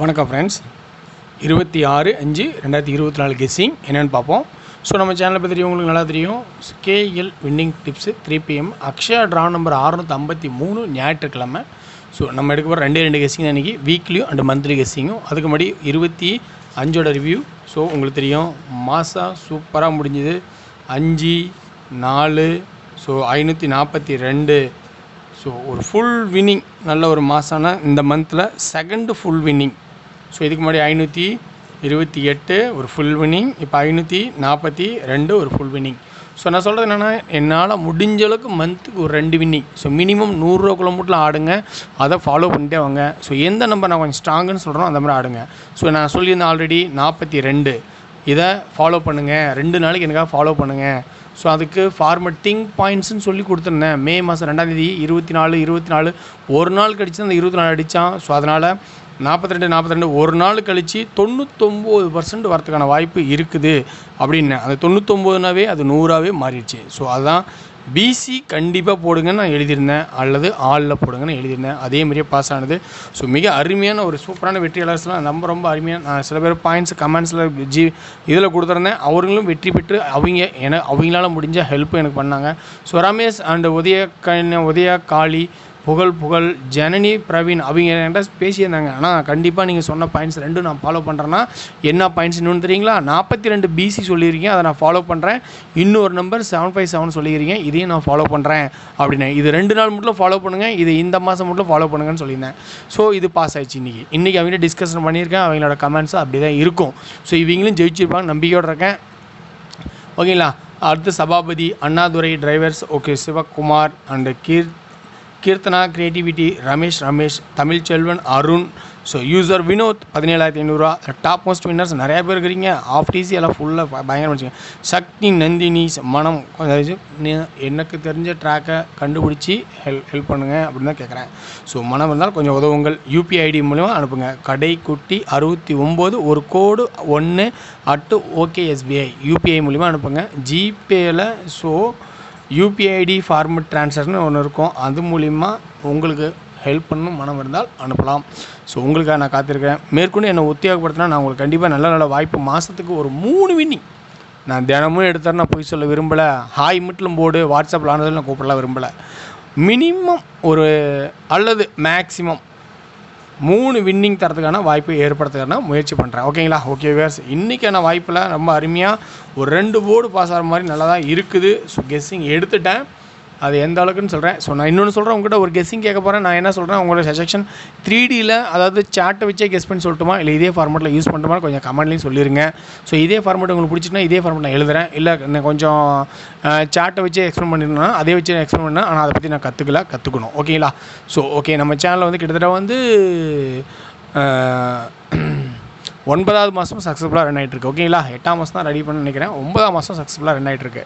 வணக்கம் friends. 26/5/2024 guessing என்னென்னு பார்ப்போம். ஸோ நம்ம சேனலை பற்றி உங்களுக்கு நல்லா தெரியும். KL winning tips 3 PM Akshaya draw number 653 ஞாயிற்றுக்கிழமை. ஸோ நம்ம எடுக்க போகிற 2 கெஸ்ஸிங் அன்றைக்கி வீக்லியும் அண்ட் மந்த்லி கெஸ்ஸிங்கும். அதுக்கு முன்னாடி 25 ரிவ்யூ. ஸோ உங்களுக்கு தெரியும் மாதம் சூப்பராக முடிஞ்சுது. 5/4 ஸோ 542. ஸோ ஒரு ஃபுல் வின்னிங், நல்ல ஒரு மாதமான இந்த மந்தில் செகண்டு ஃபுல் வின்னிங். ஸோ இதுக்கு முன்னாடி 528 ஒரு ஃபுல் வின்னிங், இப்போ 542 ஒரு ஃபுல் வின்னிங். ஸோ நான் சொல்கிறது என்னென்னா, என்னால் முடிஞ்ச அளவுக்கு மந்த்துக்கு ஒரு 2 வின்னிங். ஸோ மினிமம் 100 ரூபா கிலோமீட்டரில் ஆடுங்க. அதை ஃபாலோ பண்ணிட்டே வாங்க. ஸோ எந்த நம்பர் நான் கொஞ்சம் ஸ்ட்ராங்குன்னு சொல்கிறோம் அந்த மாதிரி ஆடுங்க. ஸோ நான் சொல்லியிருந்தேன் ஆல்ரெடி 42. இதை ஃபாலோ பண்ணுங்கள், 2 நாளைக்கு எனக்காக ஃபாலோ பண்ணுங்கள். ஸோ அதுக்கு ஃபார்மட்டிங் பாயிண்ட்ஸ்னு சொல்லி கொடுத்துருந்தேன். மே மாதம் 2ஆம் தேதி 24 ஒரு நாள் கழிச்சு அந்த 24 அடித்தான். ஸோ அதனால் 42 ஒரு நாள் கழித்து 99% வரத்துக்கான வாய்ப்பு இருக்குது அப்படின்னு. அந்த 99னாவே அது 100ஆகவே மாறிடுச்சு. ஸோ அதுதான் பிசி கண்டிப்பாக போடுங்கன்னு நான் எழுதியிருந்தேன், அல்லது ஆளில் போடுங்கன்னு எழுதியிருந்தேன். அதே மாதிரியே பாஸ் ஆனது. ஸோ மிக அருமையான ஒரு சூப்பரான வெற்றியாளர்ஸ்லாம் ரொம்ப அருமையாக. நான் சில பேர் பாயிண்ட்ஸ் கமெண்ட்ஸில் இதில் கொடுத்துருந்தேன். அவர்களும் வெற்றி பெற்று அவங்களால முடிஞ்ச ஹெல்ப்பும் எனக்கு பண்ணாங்க. ஸோ ரமேஷ் அண்ட் உதய காளி, புகழ் ஜனனி, பிரவீன் அவங்க என்கிட்ட பேசியிருந்தாங்க. ஆனால் கண்டிப்பாக நீங்கள் சொன்ன பாயிண்ட்ஸ் 2 நான் ஃபாலோ பண்ணுறேன்னா என்ன பாயிண்ட்ஸ் இன்னொன்று தெரியுங்களா? 42 பிசி சொல்லியிருக்கீங்க, அதை நான் ஃபாலோ பண்ணுறேன். இன்னொரு நம்பர் 757 சொல்லியிருக்கீங்க, இதையும் நான் ஃபாலோ பண்ணுறேன் அப்படின்னு. இது 2 நாள் மட்டும் ஃபாலோ பண்ணுங்கள், இது இந்த மாதம் மட்டும் ஃபாலோ பண்ணுங்கன்னு சொல்லியிருந்தேன். ஸோ இது பாஸ் ஆயிடுச்சு. இன்றைக்கி அவங்கள்ட்ட டிஸ்கஷன் பண்ணியிருக்கேன். அவங்களோட கமெண்ட்ஸும் அப்படி தான் இருக்கும். ஸோ இவங்களும் ஜெயிச்சிருப்பாங்க நம்பிக்கையோடு இருக்கேன். ஓகேங்களா? அடுத்து Sabapathi, Annadurai drivers, okay, Sivakumar and Keerthana, creativity, Ramesh, Tamilselvan, Arun. So user Vinod 17,500. Top most winners நிறையா பேர் இருக்கிறீங்க. ஆஃப் டிசி எல்லாம் ஃபுல்லாக பயங்கரம் வச்சுங்க. சக்தி, நந்தினி, மனம். கொஞ்சம் எனக்கு தெரிஞ்ச ட்ராக்கை கண்டுபிடிச்சி ஹெல்ப் பண்ணுங்கள் அப்படின்னு தான் கேட்குறேன். ஸோ மனம் இருந்தால் கொஞ்சம் உதவுங்கள். யூபிஐ ஐடி மூலமா அனுப்புங்க. கடைக்குட்டி 69 ஒரு கோடு 1@OKSBI யூபிஐ மூலிமா அனுப்புங்க. ஜிபேயில் ஸோ யூபிஐ ஐடி ஃபார்மட் ட்ரான்ஸ்ஃபர்னு ஒன்று இருக்கும், அது மூலிமா உங்களுக்கு ஹெல்ப் பண்ணணும் மனம் இருந்தால் அனுப்பலாம். ஸோ உங்களுக்காக நான் காத்திருக்கிறேன். மேற்கொண்டு என்னை உத்தியோகப்படுத்தினா நான் உங்களுக்கு கண்டிப்பாக நல்ல வாய்ப்பு. மாதத்துக்கு ஒரு 3 வின்னிங் நான் தினமும் எடுத்தார். நான் போய் சொல்ல விரும்பலை. ஹாய் மட்டும் போடு, வாட்ஸ்அப்பில் ஆனதில் நான் கூப்பிடலாம் விரும்பலை. மினிமம் ஒரு அல்லது மேக்ஸிமம் 3 வின்னிங் தரத்துக்கான வாய்ப்பை ஏற்படுத்துறதுக்கான முயற்சி பண்ணுறேன். ஓகேங்களா? ஓகே வேர்ஸ், இன்றைக்கான வாய்ப்பில் ரொம்ப அருமையாக ஒரு 2 போர்டு பாஸ் ஆகிற மாதிரி நல்லா தான் இருக்குது. ஸோ கெஸ்ஸிங் எடுத்துட்டேன், அது எந்த அளவுக்குன்னு சொல்கிறேன். ஸோ நான் இன்னொன்று சொல்கிறேன், உங்கள்கிட்ட ஒரு கெஸ்ஸிங் கேட்க போகிறேன். நான் என்ன சொல்கிறேன், உங்களோட சஜெக்ஷன் 3Dயில் அதாவது சார்ட்டை வச்சே கெஸ் பண்ணி சொல்லட்டுமா, இல்லை இதே ஃபார்மெட்டில் யூஸ் பண்ணுறமா கொஞ்சம் கமெண்ட்லையும் சொல்லிடுங்க. ஸோ இதே ஃபார்மெட் உங்களுக்கு பிடிச்சிட்டுனா இதே ஃபார்மெட் நான் எழுதுகிறேன். இல்லை கொஞ்சம் சார்ட்டை வச்சு எக்ஸ்பிளைன் பண்ணிருந்தேன்னா அதே வச்சு எக்ஸ்பிளைன் பண்ணேன். ஆனால் அதை பற்றி நான் கற்றுக்கணும். ஓகேங்களா? ஸோ ஓகே, நம்ம சேனலில் கிட்டத்தட்ட 9வது மாதம் சக்ஸஸ்ஃபுல்லாக ரன் ஆகிட்டுருக்கு. ஓகேங்களா? 8ஆம் மாதம் தான் ரெடி பண்ண நினைக்கிறேன். 9ஆம் மாதம் சக்ஸஸ்ஃபுல்லாக ரன் ஆகிட்டுருக்கு.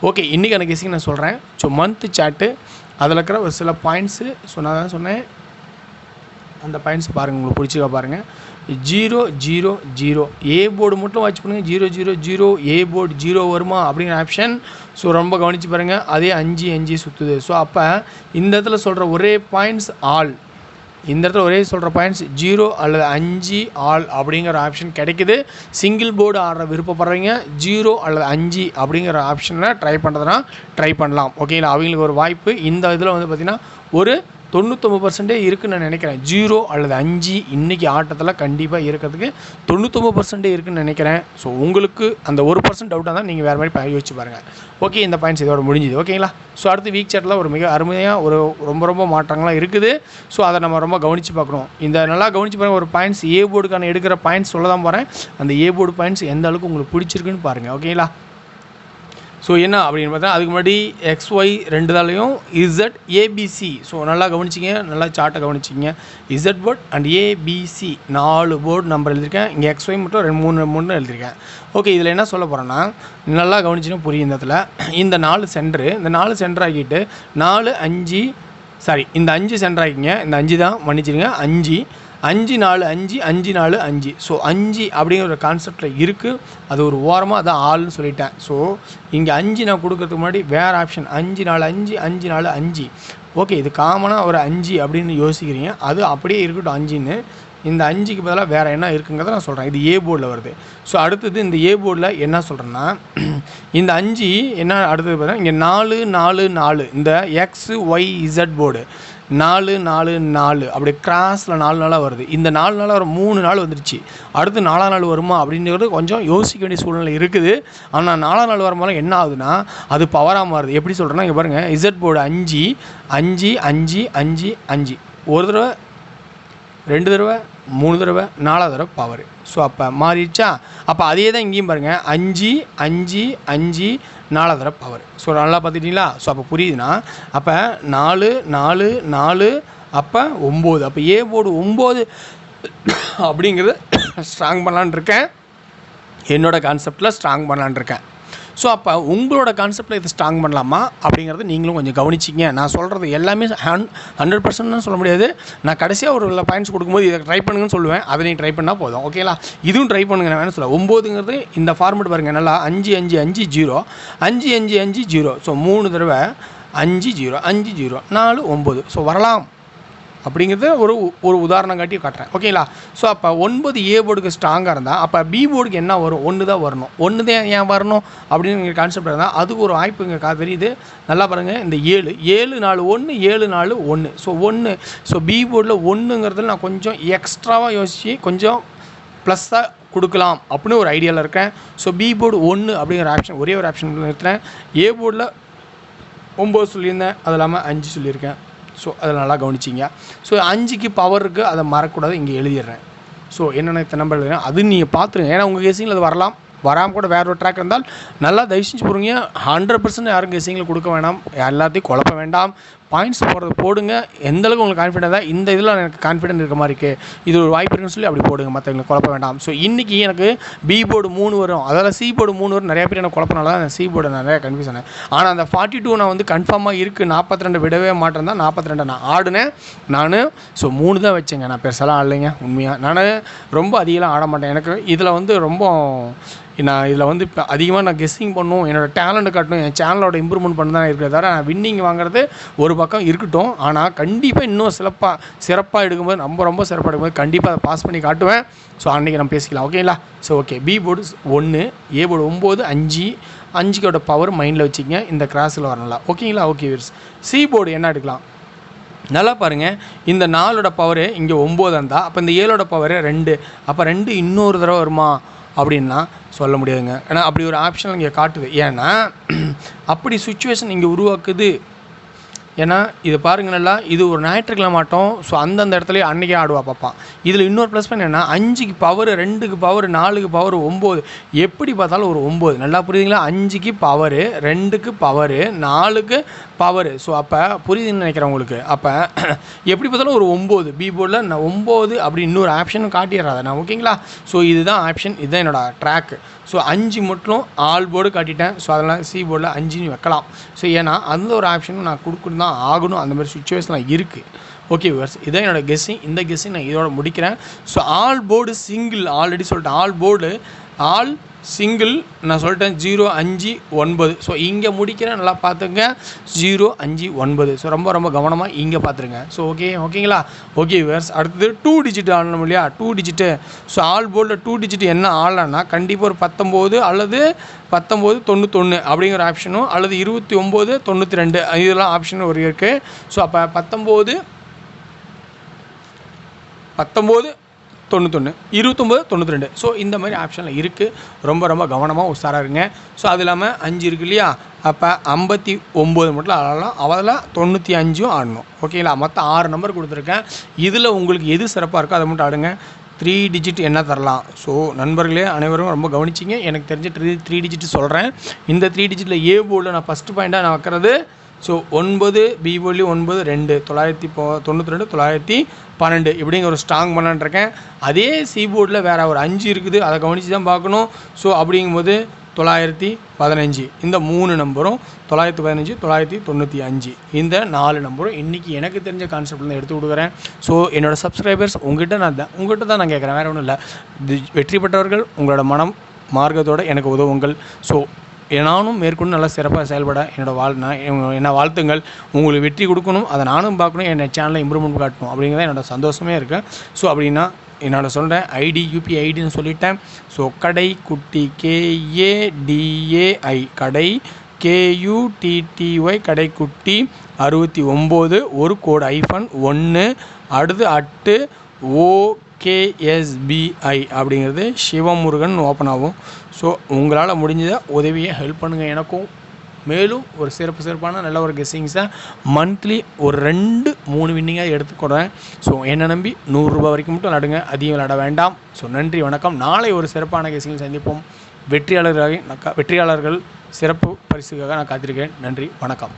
ஓகே, இன்றைக்கி எனக்கு கெஸ்ஸிங் நான் சொல்கிறேன். ஸோ மந்த் சார்ட்டு அதில் இருக்கிற ஒரு சில பாயிண்ட்ஸு. ஸோ நான் தான் சொன்னேன், அந்த பாயிண்ட்ஸ் பாருங்கள், உங்களுக்கு பிடிச்சிக்கா பாருங்கள். 000 ஏ போர்டு மட்டும் வாட்ச் பண்ணுங்கள். 000 ஏ போர்டு 0 வருமா அப்படிங்கிற ஆப்ஷன். ஸோ ரொம்ப கவனித்து பாருங்கள். அதே 5 சுற்றுது. ஸோ அப்போ இந்த இடத்துல சொல்கிற ஒரே பாயிண்ட்ஸ் ஆல், இந்த இடத்துல ஒரே சொல்கிற பாயிண்ட்ஸ் 0 அல்லது 5 ஆல் அப்படிங்கிற ஆப்ஷன் கிடைக்குது. சிங்கிள் போர்டு ஆடுற விருப்பப்படுறவங்க 0 அல்லது 5 அப்படிங்கிற ஆப்ஷனில் ட்ரை பண்ணுறதுனா ட்ரை பண்ணலாம். ஓகேங்களா? அவங்களுக்கு ஒரு வாய்ப்பு. இந்த இதில் பார்த்திங்கன்னா ஒரு 99% இருக்குதுன்னு நான் நினைக்கிறேன். 0 அல்லது 5 இன்றைக்கி ஆட்டத்தில் கண்டிப்பாக இருக்கிறதுக்கு 99% இருக்குதுன்னு நினைக்கிறேன். ஸோ உங்களுக்கு அந்த 1% டவுட்டாக தான் நீங்கள் வேறு மாதிரி யோசிச்சு பாருங்கள். ஓகே, இந்த பாயிண்ட்ஸ் இதோட முடிஞ்சுது. ஓகேங்களா? ஸோ அடுத்து வீக் சார்ட்டில் ஒரு மிக அருமையாக ஒரு ரொம்ப மாற்றங்கள்லாம் இருக்குது. ஸோ அதை நம்ம ரொம்ப கவனித்து பார்க்கணும். இந்த நல்லா கவனித்து பாருங்கள். ஒரு பாயிண்ட்ஸ் ஏ போர்டுக்கான எடுக்கிற பாயிண்ட்ஸ் சொல்ல தான் போகிறேன். அந்த ஏ போர்டு பாயிண்ட்ஸ் எந்த அளவுக்கு உங்களுக்கு பிடிச்சிருக்குன்னு பாருங்கள். ஓகேங்களா? ஸோ என்ன அப்படின்னு பார்த்தா, அதுக்கு முன்னாடி XY 2 இசட் ஏபிசி. ஸோ நல்லா கவனிச்சிங்க, நல்லா சார்ட்டை கவனிச்சிங்க. Z board and ABC 4 board number எழுதியிருக்கேன். இங்கே XY மட்டும் 3 எழுதியிருக்கேன். ஓகே, இதில் என்ன சொல்ல போகிறேன்னா, நல்லா கவனிச்சின்னா புரியும். இந்த இடத்துல இந்த 4 சென்டரு, இந்த 4 சென்டர் ஆக்கிட்டு 4 5 இந்த 5 சென்டர் ஆக்கிங்க. இந்த 5 தான் மன்னிச்சிருங்க, 5 5 4 5 5 4 5. ஸோ 5 அப்படிங்கிற ஒரு கான்செப்டில் இருக்குது. அது ஒரு ஓரமாக அதான் ஆள்னு சொல்லிட்டேன். ஸோ இங்கே 5 நான் கொடுக்கறதுக்கு முன்னாடி வேறு ஆப்ஷன் 5 4 5 5 4 5. ஓகே, இது காமனாக ஒரு 5 அப்படின்னு யோசிக்கிறீங்க, அது அப்படியே இருக்கட்டும் 5ன்னு. இந்த 5க்கு பதிலாக வேறு என்ன இருக்குங்கிறத நான் சொல்கிறேன். இது ஏ போர்டில் வருது. ஸோ அடுத்தது இந்த ஏ போர்டில் என்ன சொல்கிறேன்னா, இந்த 5 என்ன அடுத்தது பார்த்தீங்கன்னா இங்கே 4 4 4 இந்த XYZ போர்டு 4 4 4 அப்படி கிராஸில் 4 நாளாக வருது. இந்த 4 நாளாக வர 3 நாள் வந்துடுச்சு. அடுத்து 4ஆம் நாள் வருமா அப்படிங்கிறது கொஞ்சம் யோசிக்க வேண்டிய சூழ்நிலை இருக்குது. ஆனால் 4ஆம் நாள் வரும்போது என்ன ஆகுதுன்னா அது பவராக மாறுது. எப்படி சொல்கிறேன்னா இங்கே பாருங்கள், இசட் போர்டு 5 5 5 5 5 ஒரு தடவை 2 தடவை 3 தடவை 4ஆவது தடவை பவர். ஸோ அப்போ மாறிடுச்சா? அப்போ அதே தான் இங்கேயும் பாருங்கள், 5 5 5 4ஆவது தடவை பவர். ஸோ நல்லா பார்த்துட்டிங்களா? ஸோ அப்போ புரியுதுன்னா அப்போ 4 4 4 அப்போ 9. அப்போ ஏ போர்டு 9 அப்படிங்கிறது ஸ்ட்ராங் பண்ணலான் இருக்கேன். என்னோடய கான்செப்டில் ஸ்ட்ராங் பண்ணலான் இருக்கேன். ஸோ அப்போ உங்களோட கான்செப்டில் இது ஸ்ட்ராங் பண்ணலாமா அப்படிங்கிறது நீங்களும் கொஞ்சம் கவனிச்சிங்க. நான் சொல்கிறது எல்லாமே 100% சொல்ல முடியாது. நான் கடைசியாக ஒரு பாயிண்ட்ஸ் கொடுக்கும்போது இதை ட்ரை பண்ணுங்கன்னு சொல்லுவேன். அதை நீங்கள் ட்ரை பண்ணால் போதும். ஓகேங்களா? இதுவும் ட்ரை பண்ணுங்க. நான் வேணும் சொல்ல 9ங்கிறது இந்த ஃபார்மெட் பாருங்கள், நல்லா 5 5 5 0 5 5 5 0. ஸோ 3 தடவை 5 0 5 0 4 9. ஸோ வரலாம் அப்படிங்கிறது ஒரு உதாரணம் காட்டி காட்டுறேன். ஓகேங்களா? ஸோ அப்போ 9 ஏ போர்டுக்கு ஸ்ட்ராங்காக இருந்தால் அப்போ பி போர்டுக்கு என்ன வரும்? 1 தான் வரணும். 1 தான் ஏன் வரணும் அப்படின்னு நீங்கள் கான்செப்ட் இருந்தால் அதுக்கு ஒரு வாய்ப்பு இங்கே தெரியுது. நல்லா பாருங்கள், இந்த 7 7 4 1 7 4 1. ஸோ 1. ஸோ பி போர்டில் 1ங்கிறதுல நான் கொஞ்சம் எக்ஸ்ட்ராவாக யோசித்து கொஞ்சம் ப்ளஸ்ஸாக கொடுக்கலாம் அப்படின்னு ஒரு ஐடியாவில் இருக்கேன். ஸோ பி போர்டு 1 அப்படிங்கிற ஆப்ஷன் ஒரே ஒரு ஆப்ஷன் நிறுத்துறேன். ஏ போர்டில் 9 சொல்லியிருந்தேன், அது இல்லாமல் 5 சொல்லியிருக்கேன். ஸோ அதில் நல்லா கவனிச்சிங்க. ஸோ 5க்கு பவர் இருக்குது, அதை மறக்கக்கூடாது, இங்கே எழுதிடுறேன். ஸோ என்னென்ன இத்தனை நம்பர் எழுதுறேன் அது நீங்கள் பார்த்துருங்க. ஏன்னா உங்கள் கெஸிங்கில் அது வரலாம், வராமல் கூட வேறு ஒரு ட்ராக் இருந்தால் நல்லா தயவு செஞ்சு போடுங்க. 100% யாரும் கெஸிங்கில் கொடுக்க வேண்டாம், எல்லாத்தையும் குழப்ப வேண்டாம். பாயிண்ட்ஸ் போடுறது போடுங்க. எந்தளவுக்கு உங்களுக்கு கான்ஃபிடென்ட்டாக இந்த இதில் எனக்கு கான்ஃபிடென்ட் இருக்க மாதிரி இருக்குது, இது ஒரு வாய்ப்பு இருக்குன்னு சொல்லி அப்படி போடுங்க, மற்றவங்களுக்கு குழப்ப வேண்டாம். ஸோ இன்றைக்கி எனக்கு பி போர்டு 3 வரும், அதில் சி போர்டு 3 வரும். நிறைய பேர் எனக்கு குழப்பனால தான் சி போர்டு நிறையா கன்ஃபியூஸ் ஆனேன். ஆனால் அந்த 42 நான் வந்து கன்ஃபார்மாக இருக்குது. 42 விடவே மாட்டேன் தான் 42 நான் ஆடினேன் நான். ஸோ 3 தான் வச்சேங்க, நான் பெருசாலாம் ஆடலைங்க. உண்மையாக நான் ரொம்ப அதிகமாக ஆட மாட்டேன். எனக்கு இதில் வந்து ரொம்ப நான் இதில் வந்து இப்போ அதிகமாக நான் கெஸ்ஸிங் பண்ணணும், என்னோடய டேலண்ட்டு காட்டணும், என் சேனலோட இம்ப்ரூவ்மெண்ட் பண்ண தான் இருக்கிறத தவிர நான் வின்னிங் வாங்குறது ஒரு பக்கம் இருக்கட்டும். ஆனால் கண்டிப்பாக இன்னும் சிறப்பாக எடுக்கும்போது ரொம்ப சிறப்பாக எடுக்கும்போது கண்டிப்பாக அதை பாஸ் பண்ணி காட்டுவேன். ஸோ அன்றைக்கி நம்ம பேசிக்கலாம். ஓகேங்களா? So okay, B board 1 A board 9 5 5க்கோட பவர் மைண்டில் வச்சுக்கங்க, இந்த கிராஸில் வரணும்ல. ஓகேங்களா? ஓகே வீர்ஸ். சி போர்டு என்ன எடுக்கலாம்? நல்லா பாருங்கள், இந்த 4ஓட பவரு இங்கே 9 இருந்தால் அப்போ இந்த 7ஓட பவரு 2. அப்போ 2 இன்னொரு தடவை வருமா அப்படின்னா சொல்ல முடியாதுங்க. ஏன்னா அப்படி ஒரு ஆப்ஷன் இங்கே காட்டுது. ஏன்னா அப்படி சுச்சுவேஷன் இங்கே உருவாக்குது. ஏன்னா இது பாருங்க, நல்லா இது ஒரு ஞாயிற்றுக்கிழமை மாட்டோம். ஸோ அந்தந்த இடத்துல அன்றைக்கே ஆடுவா பார்ப்பான். இதில் இன்னொரு ப்ளஸ் பாயிண்ட் என்னென்னா 5க்கு பவர் 2க்கு பவர் 4க்கு பவர் 9. எப்படி பார்த்தாலும் ஒரு 9. நல்லா புரியுதுங்களா? 5க்கு பவரு 2க்கு பவரு 4க்கு பவரு. ஸோ அப்போ புரியுதுன்னு நினைக்கிறேன் உங்களுக்கு. அப்போ எப்படி பார்த்தாலும் ஒரு 9 பி போர்டில் நான் 9 அப்படி இன்னொரு ஆப்ஷனும் காட்டிடுறாத நான். ஓகேங்களா? ஸோ இதுதான் ஆப்ஷன், இதுதான் என்னோடய ட்ராக்கு. ஸோ 5 மட்டும் ஆல் போர்டு காட்டிட்டேன். ஸோ அதெல்லாம் சி போர்டில் 5 வைக்கலாம். ஸோ ஏன்னா அந்த ஒரு ஆப்ஷனும் நான் கொடுக்கணும் தான் ஆகணும், அந்த மாதிரி சுச்சுவேஷன்லாம் இருக்குது. ஓகே வியூவர்ஸ், இதான் என்னோடய கெஸ்ஸிங். இந்த கெஸ்ஸிங் நான் இதோட முடிக்கிறேன். So all board single already சொல்லிட்டேன். ஆல் போர்டு ஆல் சிங்கிள் நான் சொல்லிட்டேன் 0 5 9. ஸோ இங்கே முடிக்கிறேன், நல்லா பார்த்துங்க 0 5 9. ஸோ ரொம்ப கவனமாக இங்கே பார்த்துருங்க. ஸோ ஓகேங்களா? ஓகே வியூவர்ஸ், அடுத்தது 2 டிஜிட் ஆடணும் இல்லையா? 2 டிஜிட்டு. ஸோ ஆல் போர்டில் 2 டிஜிட் என்ன ஆடலான்னா கண்டிப்பாக ஒரு 19 அல்லது 1991 அப்படிங்கிற ஆப்ஷனும் அல்லது 29 92 இதெல்லாம் ஆப்ஷன் ஒரு இருக்குது. ஸோ அப்போ 19 91 29 92. ஸோ இந்த மாதிரி ஆப்ஷனில் இருக்குது. ரொம்ப கவனமாக உஷாராக இருங்க. ஸோ அது இல்லாமல் 5 இருக்குது இல்லையா? அப்போ 59 மட்டும் ஆடலாம், அவதில் 95 ஆடணும். ஓகேங்களா? மொத்தம் 6 நம்பர் கொடுத்துருக்கேன். இதில் உங்களுக்கு எது சிறப்பாக இருக்கோ அதை மட்டும் ஆடுங்க. 3 டிஜிட் என்ன தரலாம்? ஸோ நண்பர்களே அனைவரும் ரொம்ப கவனிச்சிங்க. எனக்கு தெரிஞ்ச 3 டிஜிட் சொல்கிறேன். இந்த 3 டிஜிட்டில் ஏ போர்டில் நான் ஃபஸ்ட்டு பாயிண்ட்டாக நான் வைக்கிறது ஸோ 9 பி போர்ட்லேயும் 9 2 992 912 இப்படிங்கிற ஒரு ஸ்ட்ராங் பண்ணலான்ட்ருக்கேன். அதே சி போர்டில் வேறு ஒரு 5 இருக்குது, அதை கவனித்து தான் பார்க்கணும். ஸோ அப்படிங்கும்போது 915 இந்த 3 நம்பரும் 915 995 இந்த 4 நம்பரும் இன்றைக்கி எனக்கு தெரிஞ்ச கான்செப்டில் தான் எடுத்து கொடுக்குறேன். ஸோ என்னோடய சப்ஸ்கிரைபர்ஸ் உங்கள்கிட்ட தான் நான் கேட்குறேன், வேறு ஒன்றும் இல்லை. வெற்றி பெற்றவர்கள் உங்களோட மனம் மார்க்கத்தோடு எனக்கு உதவுங்கள். ஸோ நானும் மேற்கொண்டு நல்லா சிறப்பாக செயல்பட என்ன வாழ்த்துங்கள். உங்களுக்கு வெற்றி கொடுக்கணும், அதை நானும் பார்க்கணும், என் சேனலை இம்ப்ரூவ்மெண்ட் காட்டணும் அப்படிங்கிறத என்னோடய சந்தோஷமே இருக்குது. ஸோ அப்படின்னா என்னோட சொல்கிறேன், ஐடி யூபிஐ ஐடின்னு சொல்லிட்டேன். ஸோ கடைக்குட்டி KADAI கடை KUTTY கடைக்குட்டி 69 ஒரு கோடு -1 அடுத்து OKSBI அப்படிங்கிறது சிவமுருகன் ஓப்பன் ஆகும். ஸோ உங்களால் முடிஞ்சதை உதவியை ஹெல்ப் பண்ணுங்கள். எனக்கும் மேலும் ஒரு சிறப்பான நல்ல ஒரு கெஸ்ஸிங்ஸை மந்த்லி ஒரு 2-3 வின்னிங்காக எடுத்துக்கிறேன். ஸோ என்னை நம்பி 100 ரூபா வரைக்கும் மட்டும் விளாடுங்க, அதிகம் விளாட வேண்டாம். ஸோ நன்றி, வணக்கம். நாளை ஒரு சிறப்பான கெஸ்ஸிங் சந்திப்போம். வெற்றியாளர்கள் சிறப்பு பரிசுக்காக நான் காத்திருக்கேன். நன்றி, வணக்கம்.